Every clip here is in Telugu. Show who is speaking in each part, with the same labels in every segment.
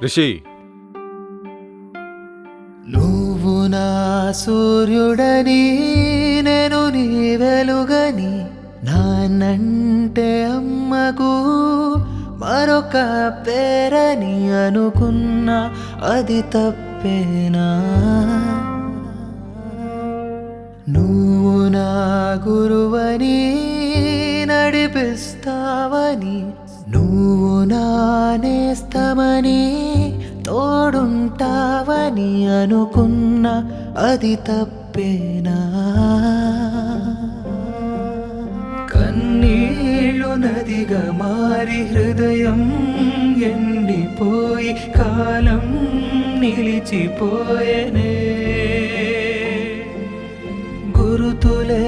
Speaker 1: రిషి,
Speaker 2: నువ్వు నా సూర్యుడని నేను నీ వెలుగని, నాన్నంటే అమ్మకు మరొక పేరని అనుకున్నా, అది తప్పేనా? నువ్వు నా గురువని నడిపిస్తావని, నువ్వు నా నేస్తమని తోడుంటావని అనుకున్నా, అది తప్పేనా? కన్నీళ్ళు నదిగా మారి హృదయం ఎండిపోయి కాలం నిలిచిపోయేనే, గురుతులే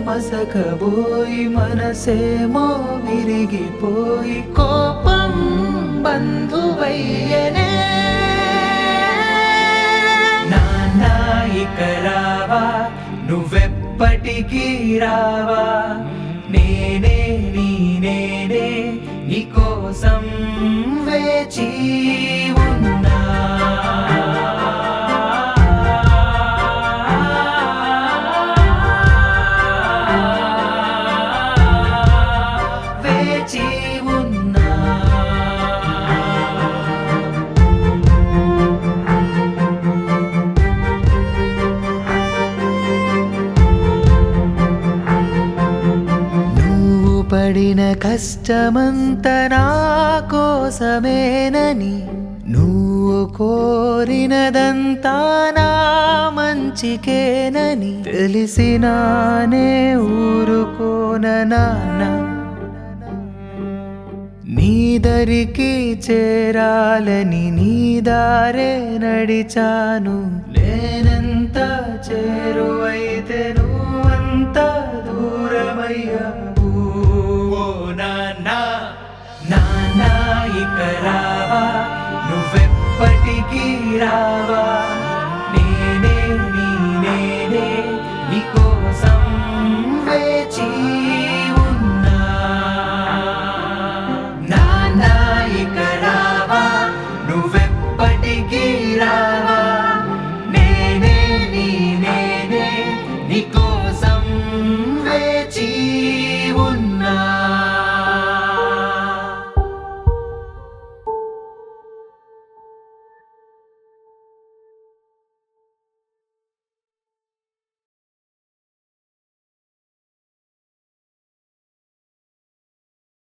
Speaker 2: మసకబోయి మనసేమో విరిగిపోయి కోపం బంధువయ్యనే. నాన్నా ఇక రావా, నువ్వెప్పటికీ రావా, నేనే నీకోసం వేచి ఉన్నా. వేచి ఉన్నా. నువ్వు పడిన కష్టమంతా నా కోసమేనని, నువ్వు కోరినదంతా నా మంచికేనని తెలిసినానే ఊరుకోన నాన్న. నీ దరికి చేరాలని నీ దారే నడిచాను, నేనెంత చేరువైతే నువ్వంత దూరమయ్యావు. ఓ నాన్నా, నాన్నా ఇక రావా, నువ్వెప్పటికీ రావా,